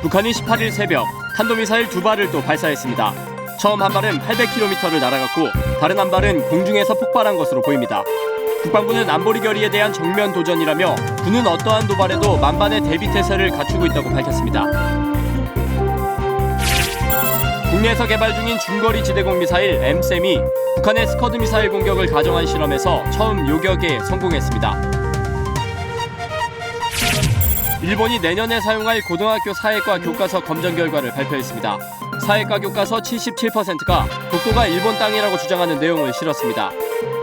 북한이 18일 새벽 탄도미사일 2발을 또 발사했습니다. 처음 한 발은 800km를 날아갔고 다른 한 발은 공중에서 폭발한 것으로 보입니다. 국방부는 안보리 결의에 대한 정면 도전이라며 군은 어떠한 도발에도 만반의 대비 태세를 갖추고 있다고 밝혔습니다. 국내에서 개발 중인 중거리 지대공 미사일 M샘이 북한의 스커드 미사일 공격을 가정한 실험에서 처음 요격에 성공했습니다. 일본이 내년에 사용할 고등학교 사회과 교과서 검정 결과를 발표했습니다. 사회과 교과서 77%가 독도가 일본 땅이라고 주장하는 내용을 실었습니다.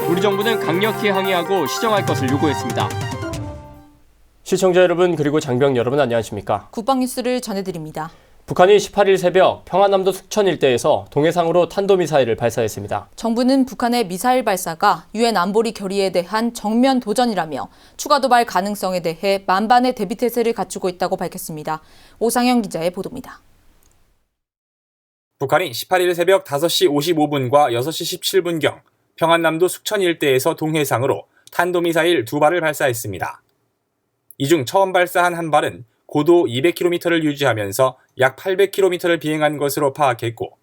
우리 정부는 강력히 항의하고 시정할 것을 요구했습니다. 시청자 여러분 그리고 장병 여러분 안녕하십니까? 국방뉴스를 전해드립니다. 북한이 18일 새벽 평안남도 숙천 일대에서 동해상으로 탄도미사일을 발사했습니다. 정부는 북한의 미사일 발사가 유엔 안보리 결의에 대한 정면 도전이라며 추가 도발 가능성에 대해 만반의 대비 태세를 갖추고 있다고 밝혔습니다. 오상현 기자의 보도입니다. 북한이 18일 새벽 5시 55분과 6시 17분경 평안남도 숙천 일대에서 동해상으로 탄도미사일 2발을 발사했습니다. 이 중 처음 발사한 한 발은 고도 200km를 유지하면서 약 800km를 비행한 것으로 파악했고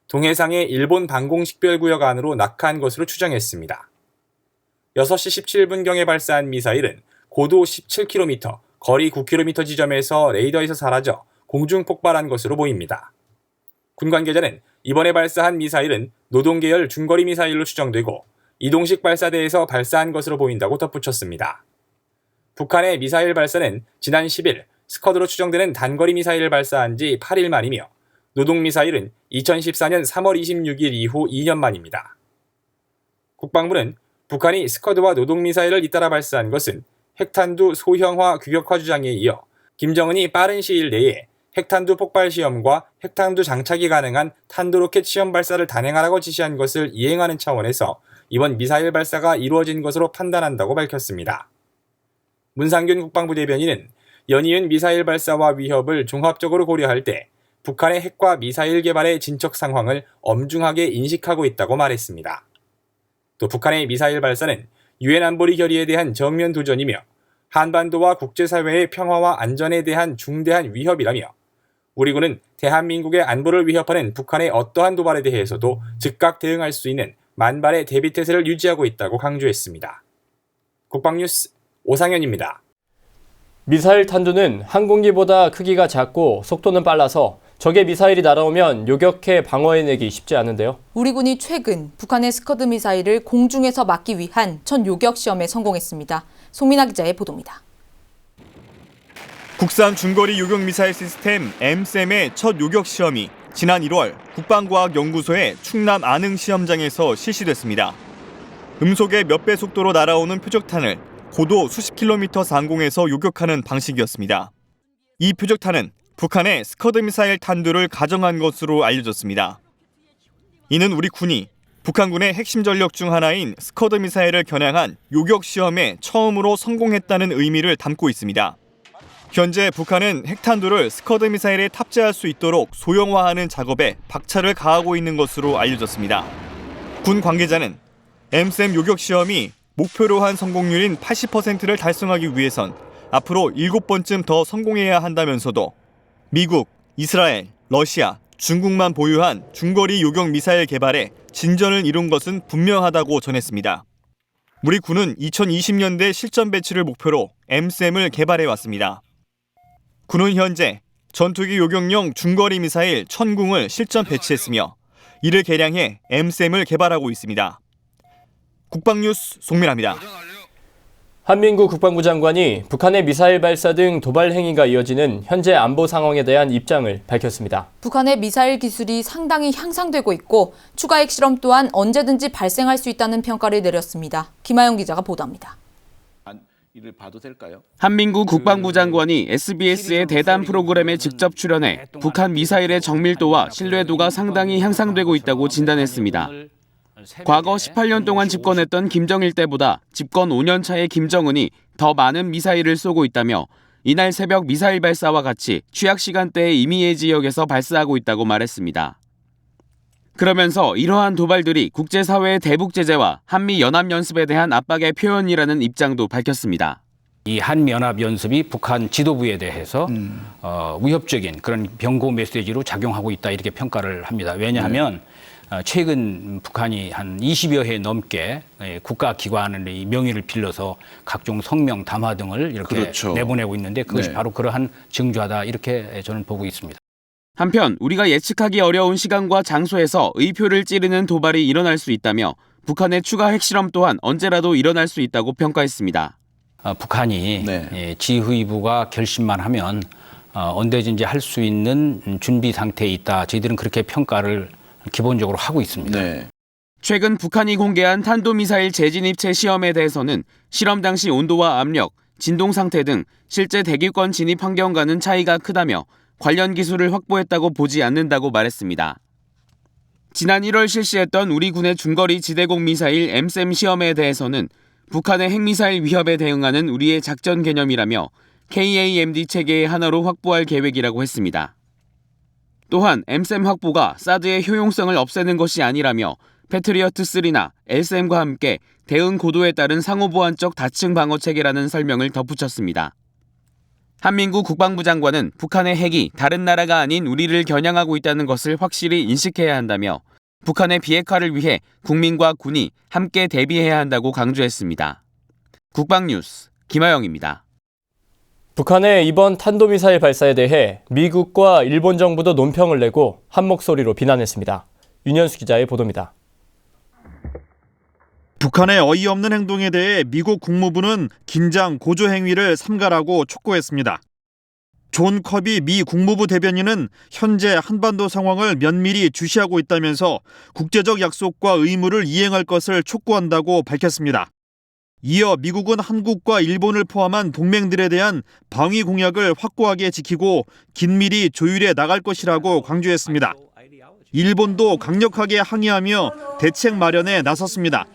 동해상의 일본 방공식별구역 안으로 낙하한 것으로 추정했습니다. 6시 17분경에 발사한 미사일은 고도 17km, 거리 9km 지점에서 레이더에서 사라져 공중 폭발한 것으로 보입니다. 군 관계자는 이번에 발사한 미사일은 노동계열 중거리 미사일로 추정되고 이동식 발사대에서 발사한 것으로 보인다고 덧붙였습니다. 북한의 미사일 발사는 지난 10일 스커드로 추정되는 단거리 미사일을 발사한 지 8일 만이며 노동미사일은 2014년 3월 26일 이후 2년 만입니다. 국방부는 북한이 스커드와 노동미사일을 잇따라 발사한 것은 핵탄두 소형화 규격화 주장에 이어 김정은이 빠른 시일 내에 핵탄두 폭발 시험과 핵탄두 장착이 가능한 탄도로켓 시험 발사를 단행하라고 지시한 것을 이행하는 차원에서 이번 미사일 발사가 이루어진 것으로 판단한다고 밝혔습니다. 문상균 국방부 대변인은 연이은 미사일 발사와 위협을 종합적으로 고려할 때 북한의 핵과 미사일 개발의 진척 상황을 엄중하게 인식하고 있다고 말했습니다. 또 북한의 미사일 발사는 유엔 안보리 결의에 대한 정면 도전이며 한반도와 국제사회의 평화와 안전에 대한 중대한 위협이라며 우리 군은 대한민국의 안보를 위협하는 북한의 어떠한 도발에 대해서도 즉각 대응할 수 있는 만발의 대비태세를 유지하고 있다고 강조했습니다. 국방뉴스 오상현입니다. 미사일 탄두는 항공기보다 크기가 작고 속도는 빨라서 적의 미사일이 날아오면 요격해 방어해내기 쉽지 않은데요. 우리 군이 최근 북한의 스커드 미사일을 공중에서 막기 위한 첫 요격 시험에 성공했습니다. 송민아 기자의 보도입니다. 국산 중거리 요격 미사일 시스템 M샘의 첫 요격 시험이 지난 1월 국방과학연구소의 충남 안흥 시험장에서 실시됐습니다. 음속의 몇 배 속도로 날아오는 표적탄을 고도 수십 킬로미터 상공에서 요격하는 방식이었습니다. 이 표적탄은 북한의 스커드 미사일 탄두를 가정한 것으로 알려졌습니다. 이는 우리 군이 북한군의 핵심 전력 중 하나인 스커드 미사일을 겨냥한 요격 시험에 처음으로 성공했다는 의미를 담고 있습니다. 현재 북한은 핵탄두를 스커드 미사일에 탑재할 수 있도록 소형화하는 작업에 박차를 가하고 있는 것으로 알려졌습니다. 군 관계자는 M샘 요격 시험이 목표로 한 성공률인 80%를 달성하기 위해선 앞으로 7번쯤 더 성공해야 한다면서도 미국, 이스라엘, 러시아, 중국만 보유한 중거리 요격 미사일 개발에 진전을 이룬 것은 분명하다고 전했습니다. 우리 군은 2020년대 실전 배치를 목표로 M샘을 개발해왔습니다. 군은 현재 전투기 요격용 중거리 미사일 1000궁을 실전 배치했으며 이를 개량해 M샘을 개발하고 있습니다. 국방뉴스 송민아입니다. 한민구 국방부 장관이 북한의 미사일 발사 등 도발 행위가 이어지는 현재 안보 상황에 대한 입장을 밝혔습니다. 북한의 미사일 기술이 상당히 향상되고 있고 추가 핵실험 또한 언제든지 발생할 수 있다는 평가를 내렸습니다. 김하영 기자가 보도합니다. 한민구 국방부 장관이 SBS의 대담 프로그램에 직접 출연해 북한 미사일의 정밀도와 신뢰도가 상당히 향상되고 있다고 진단했습니다. 과거 18년 동안 집권했던 김정일 때보다 집권 5년 차의 김정은이 더 많은 미사일을 쏘고 있다며 이날 새벽 미사일 발사와 같이 취약 시간대에 임의의 지역에서 발사하고 있다고 말했습니다. 그러면서 이러한 도발들이 국제사회의 대북 제재와 한미 연합연습에 대한 압박의 표현이라는 입장도 밝혔습니다. 이 한미연합연습이 북한 지도부에 대해서 위협적인 그런 경고 메시지로 작용하고 있다 이렇게 평가를 합니다. 왜냐하면 최근 북한이 한 20여 해 넘게 국가기관의 명의를 빌려서 각종 성명, 담화 등을 이렇게 그렇죠. 내보내고 있는데 그것이 네. 바로 그러한 징조하다 이렇게 저는 보고 있습니다. 한편 우리가 예측하기 어려운 시간과 장소에서 의표를 찌르는 도발이 일어날 수 있다며 북한의 추가 핵실험 또한 언제라도 일어날 수 있다고 평가했습니다. 북한이 네. 지휘부가 결심만 하면 언제든지 할 수 있는 준비 상태에 있다. 저희들은 그렇게 평가를 기본적으로 하고 있습니다. 네. 최근 북한이 공개한 탄도미사일 재진입체 시험에 대해서는 실험 당시 온도와 압력, 진동 상태 등 실제 대기권 진입 환경과는 차이가 크다며 관련 기술을 확보했다고 보지 않는다고 말했습니다. 지난 1월 실시했던 우리 군의 중거리 지대공 미사일 엠셈 시험에 대해서는 북한의 핵미사일 위협에 대응하는 우리의 작전 개념이라며 KAMD 체계의 하나로 확보할 계획이라고 했습니다. 또한 엠셈 확보가 사드의 효용성을 없애는 것이 아니라며 패트리어트3나 LSM과 함께 대응 고도에 따른 상호보완적 다층 방어 체계라는 설명을 덧붙였습니다. 한민구 국방부 장관은 북한의 핵이 다른 나라가 아닌 우리를 겨냥하고 있다는 것을 확실히 인식해야 한다며 북한의 비핵화를 위해 국민과 군이 함께 대비해야 한다고 강조했습니다. 국방뉴스 김하영입니다. 북한의 이번 탄도미사일 발사에 대해 미국과 일본 정부도 논평을 내고 한 목소리로 비난했습니다. 윤현수 기자의 보도입니다. 북한의 어이없는 행동에 대해 미국 국무부는 긴장 고조 행위를 삼가라고 촉구했습니다. 존 커비 미 국무부 대변인은 현재 한반도 상황을 면밀히 주시하고 있다면서 국제적 약속과 의무를 이행할 것을 촉구한다고 밝혔습니다. 이어 미국은 한국과 일본을 포함한 동맹들에 대한 방위 공약을 확고하게 지키고 긴밀히 조율해 나갈 것이라고 강조했습니다. 일본도 강력하게 항의하며 대책 마련에 나섰습니다.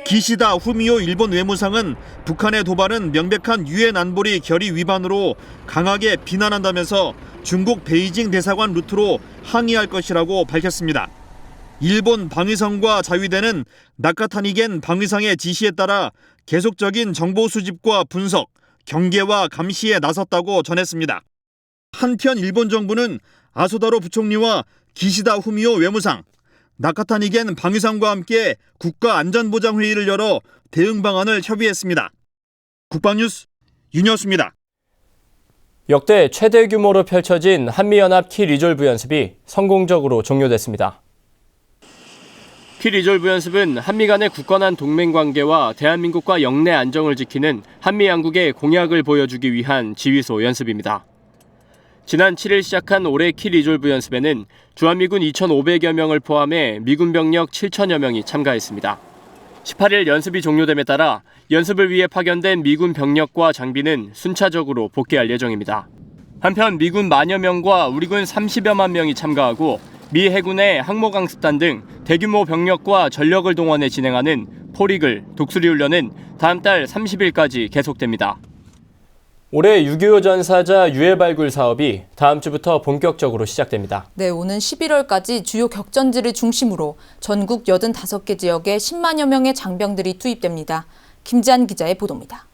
기시다 후미오 일본 외무상은 북한의 도발은 명백한 유엔 안보리 결의 위반으로 강하게 비난한다면서 중국 베이징 대사관 루트로 항의할 것이라고 밝혔습니다. 일본 방위성과 자위대는 나카타니겐 방위상의 지시에 따라 계속적인 정보 수집과 분석, 경계와 감시에 나섰다고 전했습니다. 한편 일본 정부는 아소다로 부총리와 기시다 후미오 외무상, 나카타니겐 방위상과 함께 국가안전보장회의를 열어 대응 방안을 협의했습니다. 국방뉴스 윤여수입니다. 역대 최대 규모로 펼쳐진 한미연합 키 리졸브 연습이 성공적으로 종료됐습니다. 키 리졸브 연습은 한미 간의 굳건한 동맹 관계와 대한민국과 영내 안정을 지키는 한미 양국의 공약을 보여주기 위한 지휘소 연습입니다. 지난 7일 시작한 올해 키 리졸브 연습에는 주한미군 2,500여 명을 포함해 미군 병력 7,000여 명이 참가했습니다. 18일 연습이 종료됨에 따라 연습을 위해 파견된 미군 병력과 장비는 순차적으로 복귀할 예정입니다. 한편 미군 만여 명과 우리군 30여만 명이 참가하고 미 해군의 항모강습단 등 대규모 병력과 전력을 동원해 진행하는 포리글, 독수리 훈련은 다음 달 30일까지 계속됩니다. 올해 6.25 전사자 유해 발굴 사업이 다음 주부터 본격적으로 시작됩니다. 네, 오는 11월까지 주요 격전지를 중심으로 전국 85개 지역에 10만여 명의 장병들이 투입됩니다. 김지한 기자의 보도입니다.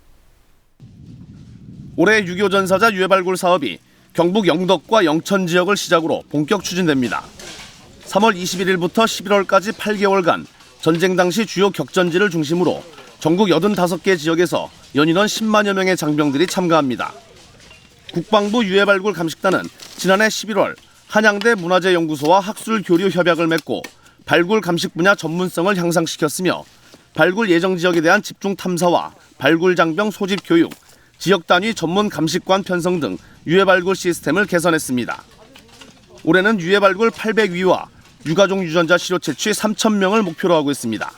올해 6.25 전사자 유해 발굴 사업이 경북 영덕과 영천 지역을 시작으로 본격 추진됩니다. 3월 21일부터 11월까지 8개월간 전쟁 당시 주요 격전지를 중심으로 전국 85개 지역에서 연인원 10만여 명의 장병들이 참가합니다. 국방부 유해발굴 감식단은 지난해 11월 한양대 문화재연구소와 학술 교류 협약을 맺고 발굴 감식 분야 전문성을 향상시켰으며 발굴 예정 지역에 대한 집중 탐사와 발굴 장병 소집 교육, 지역 단위 전문 감식관 편성 등 유해발굴 시스템을 개선했습니다. 올해는 유해발굴 800위와 유가족 유전자 시료 채취 3,000명을 목표로 하고 있습니다.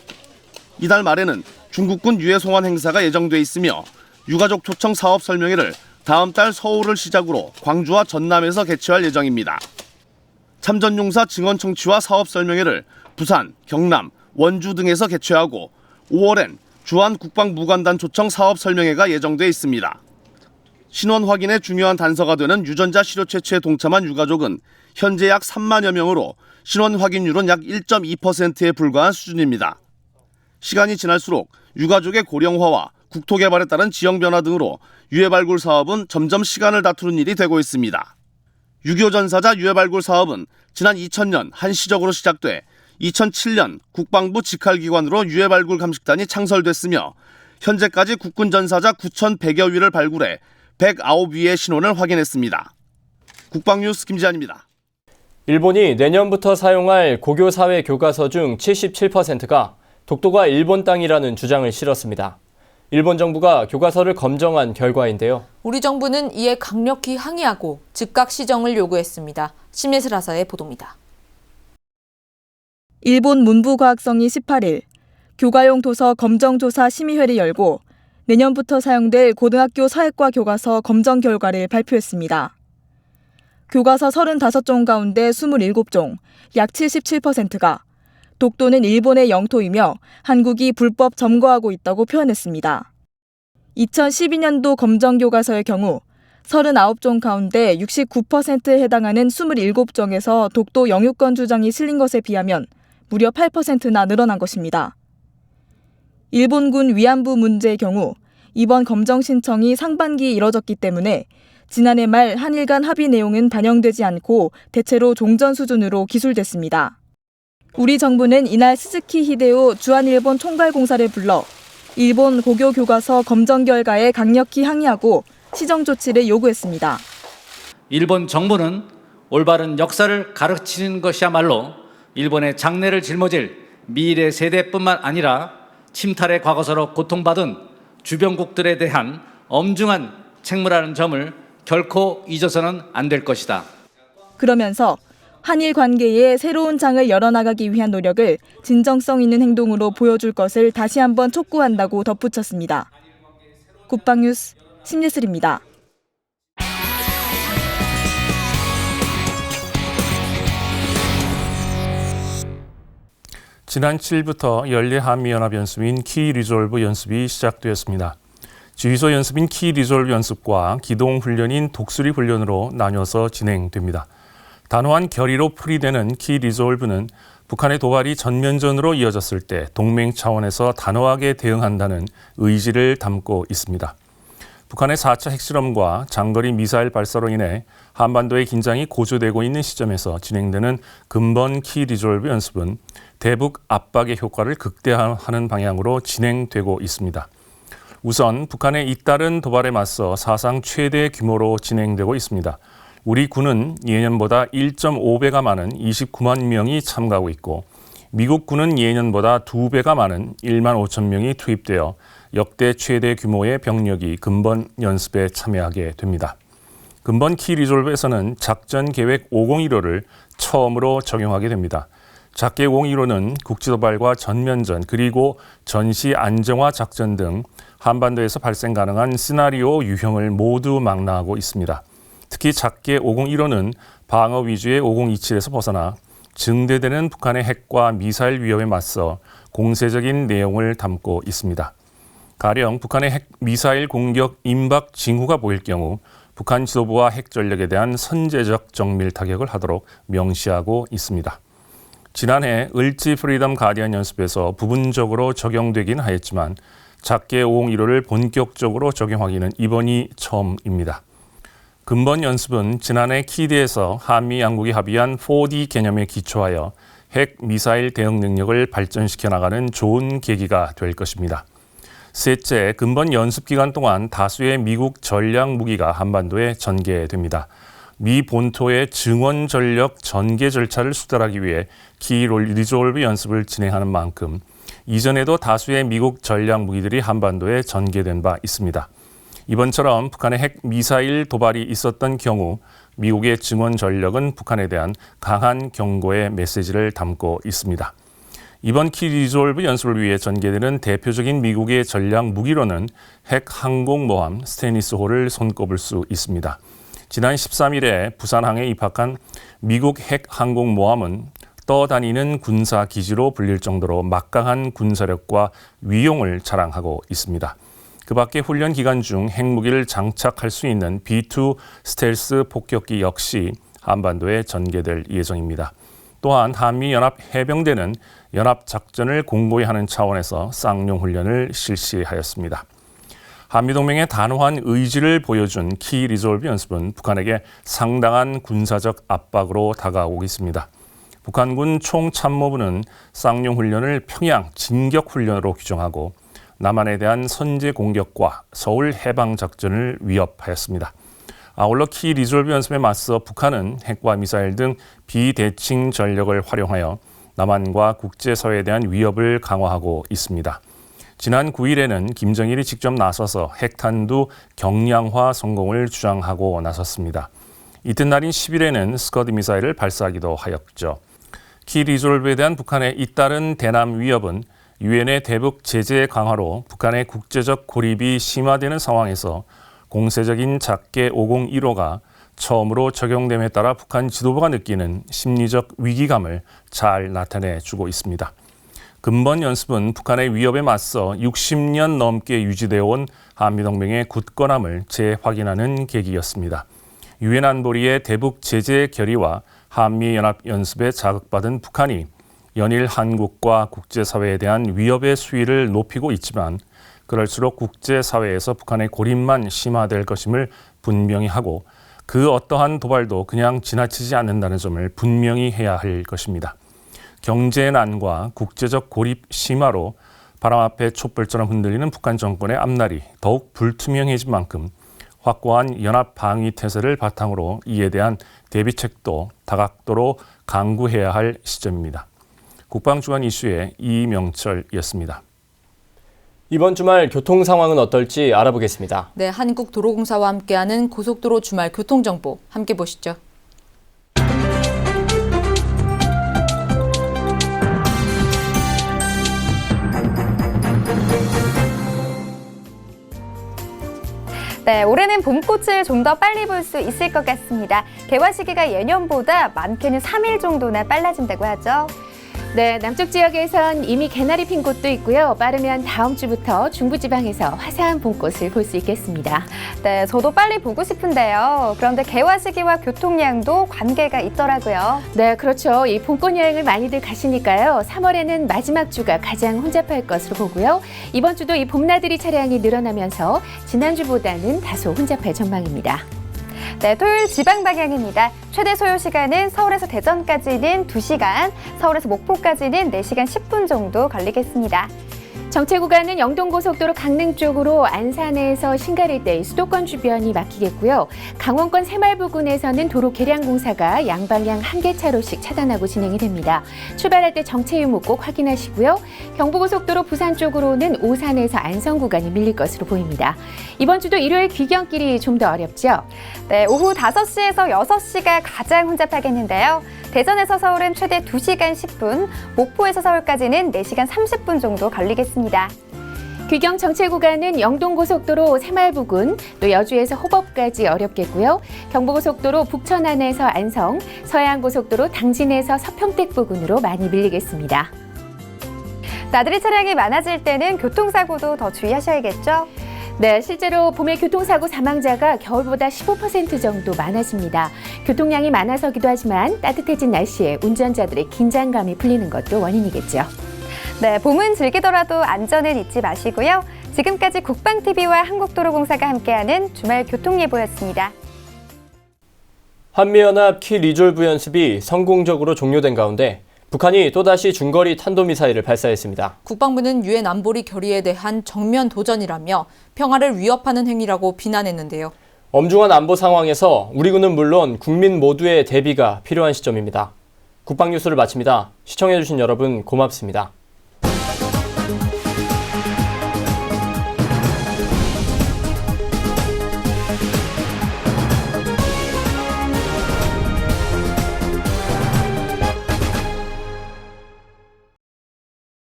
이달 말에는 중국군 유해송환 행사가 예정돼 있으며 유가족 초청 사업 설명회를 다음 달 서울을 시작으로 광주와 전남에서 개최할 예정입니다. 참전용사 증언 청취와 사업 설명회를 부산, 경남, 원주 등에서 개최하고 5월엔 주한 국방무관단 초청 사업 설명회가 예정돼 있습니다. 신원 확인에 중요한 단서가 되는 유전자 시료 채취에 동참한 유가족은 현재 약 3만여 명으로 신원 확인률은 약 1.2%에 불과한 수준입니다. 시간이 지날수록 유가족의 고령화와 국토 개발에 따른 지형 변화 등으로 유해 발굴 사업은 점점 시간을 다투는 일이 되고 있습니다. 6.25 전사자 유해 발굴 사업은 지난 2000년 한시적으로 시작돼 2007년 국방부 직할기관으로 유해 발굴 감식단이 창설됐으며 현재까지 국군 전사자 9,100여 위를 발굴해 109위의 신원을 확인했습니다. 국방뉴스 김지한입니다. 일본이 내년부터 사용할 고교 사회 교과서 중 77%가 독도가 일본 땅이라는 주장을 실었습니다. 일본 정부가 교과서를 검정한 결과인데요. 우리 정부는 이에 강력히 항의하고 즉각 시정을 요구했습니다. 심예슬 아사의 보도입니다. 일본 문부과학성이 18일 교과용 도서 검정조사 심의회를 열고 내년부터 사용될 고등학교 사회과 교과서 검정 결과를 발표했습니다. 교과서 35종 가운데 27종, 약 77%가 독도는 일본의 영토이며 한국이 불법 점거하고 있다고 표현했습니다. 2012년도 검정 교과서의 경우 39종 가운데 69%에 해당하는 27종에서 독도 영유권 주장이 실린 것에 비하면 무려 8%나 늘어난 것입니다. 일본군 위안부 문제의 경우 이번 검정 신청이 상반기에 이뤄졌기 때문에 지난해 말 한일 간 합의 내용은 반영되지 않고 대체로 종전 수준으로 기술됐습니다. 우리 정부는 이날 스즈키 히데오 주한일본 총괄공사를 불러 일본 고교 교과서 검정 결과에 강력히 항의하고 시정 조치를 요구했습니다. 일본 정부는 올바른 역사를 가르치는 것이야말로 일본의 장래를 짊어질 미래 세대뿐만 아니라 침탈의 과거사로 고통받은 주변국들에 대한 엄중한 책무라는 점을 결코 잊어서는 안 될 것이다. 그러면서 한일 관계에 새로운 장을 열어나가기 위한 노력을 진정성 있는 행동으로 보여줄 것을 다시 한번 촉구한다고 덧붙였습니다. 국방뉴스 심예슬입니다. 지난 7일부터 연례한미연합연습인 키리졸브 연습이 시작되었습니다. 지휘소 연습인 키리졸브 연습과 기동훈련인 독수리 훈련으로 나뉘어서 진행됩니다. 단호한 결의로 풀이되는 키리졸브는 북한의 도발이 전면전으로 이어졌을 때 동맹 차원에서 단호하게 대응한다는 의지를 담고 있습니다. 북한의 4차 핵실험과 장거리 미사일 발사로 인해 한반도의 긴장이 고조되고 있는 시점에서 진행되는 근본 키리졸브 연습은 대북 압박의 효과를 극대화하는 방향으로 진행되고 있습니다. 우선 북한의 잇따른 도발에 맞서 사상 최대 규모로 진행되고 있습니다. 우리 군은 예년보다 1.5배가 많은 29만 명이 참가하고 있고 미국 군은 예년보다 2배가 많은 1만 5천 명이 투입되어 역대 최대 규모의 병력이 근본 연습에 참여하게 됩니다. 근본 키리졸브에서는 작전 계획 501호를 처음으로 적용하게 됩니다. 작계 501호는 국지도발과 전면전 그리고 전시 안정화 작전 등 한반도에서 발생 가능한 시나리오 유형을 모두 망라하고 있습니다. 특히 작계 501호는 방어 위주의 5027에서 벗어나 증대되는 북한의 핵과 미사일 위협에 맞서 공세적인 내용을 담고 있습니다. 가령 북한의 핵 미사일 공격 임박 징후가 보일 경우 북한 지도부와 핵 전력에 대한 선제적 정밀 타격을 하도록 명시하고 있습니다. 지난해 을지 프리덤 가디언 연습에서 부분적으로 적용되긴 하였지만 작계 501호를 본격적으로 적용하기는 이번이 처음입니다. 근본 연습은 지난해 키드에서 한미 양국이 합의한 4D 개념에 기초하여 핵 미사일 대응 능력을 발전시켜 나가는 좋은 계기가 될 것입니다. 셋째, 근본 연습 기간 동안 다수의 미국 전략 무기가 한반도에 전개됩니다. 미 본토의 증원 전력 전개 절차를 수달하기 위해 키리졸브 연습을 진행하는 만큼 이전에도 다수의 미국 전략 무기들이 한반도에 전개된 바 있습니다. 이번처럼 북한의 핵 미사일 도발이 있었던 경우 미국의 증원 전력은 북한에 대한 강한 경고의 메시지를 담고 있습니다. 이번 키리졸브 연습을 위해 전개되는 대표적인 미국의 전략 무기로는 핵 항공모함 스테니스호를 손꼽을 수 있습니다. 지난 13일에 부산항에 입학한 미국 핵 항공모함은 떠다니는 군사기지로 불릴 정도로 막강한 군사력과 위용을 자랑하고 있습니다. 그 밖에 훈련 기간 중 핵무기를 장착할 수 있는 B-2 스텔스 폭격기 역시 한반도에 전개될 예정입니다. 또한 한미연합 해병대는 연합작전을 공고히 하는 차원에서 쌍용 훈련을 실시하였습니다. 한미동맹의 단호한 의지를 보여준 키 리졸브 연습은 북한에게 상당한 군사적 압박으로 다가오고 있습니다. 북한군 총참모부는 쌍용 훈련을 평양 진격 훈련으로 규정하고 남한에 대한 선제 공격과 서울 해방 작전을 위협하였습니다. 아울러 키 리졸브 연습에 맞서 북한은 핵과 미사일 등 비대칭 전력을 활용하여 남한과 국제사회에 대한 위협을 강화하고 있습니다. 지난 9일에는 김정일이 직접 나서서 핵탄두 경량화 성공을 주장하고 나섰습니다. 이튿날인 10일에는 스커드 미사일을 발사하기도 하였죠. 키 리졸브에 대한 북한의 잇따른 대남 위협은 유엔의 대북 제재 강화로 북한의 국제적 고립이 심화되는 상황에서 공세적인 작계 5015가 처음으로 적용됨에 따라 북한 지도부가 느끼는 심리적 위기감을 잘 나타내주고 있습니다. 근본 연습은 북한의 위협에 맞서 60년 넘게 유지되어 온 한미동맹의 굳건함을 재확인하는 계기였습니다. 유엔 안보리의 대북 제재 결의와 한미연합연습에 자극받은 북한이 연일 한국과 국제사회에 대한 위협의 수위를 높이고 있지만 그럴수록 국제사회에서 북한의 고립만 심화될 것임을 분명히 하고 그 어떠한 도발도 그냥 지나치지 않는다는 점을 분명히 해야 할 것입니다. 경제난과 국제적 고립 심화로 바람 앞에 촛불처럼 흔들리는 북한 정권의 앞날이 더욱 불투명해진 만큼 확고한 연합 방위 태세를 바탕으로 이에 대한 대비책도 다각도로 강구해야 할 시점입니다. 국방주간 이슈의 이명철이었습니다. 이번 주말 교통 상황은 어떨지 알아보겠습니다. 네, 한국도로공사와 함께하는 고속도로 주말 교통정보 함께 보시죠. 네, 올해는 봄꽃을 좀 더 빨리 볼 수 있을 것 같습니다. 개화 시기가 예년보다 많게는 3일 정도나 빨라진다고 하죠. 네, 남쪽 지역에선 이미 개나리 핀 곳도 있고요. 빠르면 다음 주부터 중부지방에서 화사한 봄꽃을 볼 수 있겠습니다. 네, 저도 빨리 보고 싶은데요. 그런데 개화 시기와 교통량도 관계가 있더라고요. 네, 그렇죠. 이 봄꽃 여행을 많이들 가시니까요. 3월에는 마지막 주가 가장 혼잡할 것으로 보고요. 이번 주도 이 봄나들이 차량이 늘어나면서 지난주보다는 다소 혼잡할 전망입니다. 네, 토요일 지방 방향입니다. 최대 소요 시간은 서울에서 대전까지는 2시간, 서울에서 목포까지는 4시간 10분 정도 걸리겠습니다. 정체 구간은 영동고속도로 강릉 쪽으로 안산에서 신갈일대 수도권 주변이 막히겠고요. 강원권 새마을부근에서는 도로 개량 공사가 양방향 1개차로씩 차단하고 진행이 됩니다. 출발할 때 정체 유무 꼭 확인하시고요. 경부고속도로 부산 쪽으로는 오산에서 안성 구간이 밀릴 것으로 보입니다. 이번 주도 일요일 귀경길이 좀 더 어렵죠? 네, 오후 5시에서 6시가 가장 혼잡하겠는데요. 대전에서 서울은 최대 2시간 10분, 목포에서 서울까지는 4시간 30분 정도 걸리겠습니다. 귀경 정체 구간은 영동고속도로 새마을부근, 또 여주에서 호법까지 어렵겠고요. 경부고속도로 북천안에서 안성, 서해안고속도로 당진에서 서평택 부근으로 많이 밀리겠습니다. 나들이 차량이 많아질 때는 교통사고도 더 주의하셔야겠죠? 네, 실제로 봄의 교통사고 사망자가 겨울보다 15% 정도 많아집니다. 교통량이 많아서기도 하지만 따뜻해진 날씨에 운전자들의 긴장감이 풀리는 것도 원인이겠죠. 네, 봄은 즐기더라도 안전은 잊지 마시고요. 지금까지 국방TV와 한국도로공사가 함께하는 주말 교통예보였습니다. 한미연합 키 리졸브 연습이 성공적으로 종료된 가운데 북한이 또다시 중거리 탄도미사일을 발사했습니다. 국방부는 유엔 안보리 결의에 대한 정면 도전이라며 평화를 위협하는 행위라고 비난했는데요. 엄중한 안보 상황에서 우리 군은 물론 국민 모두의 대비가 필요한 시점입니다. 국방뉴스를 마칩니다. 시청해주신 여러분 고맙습니다.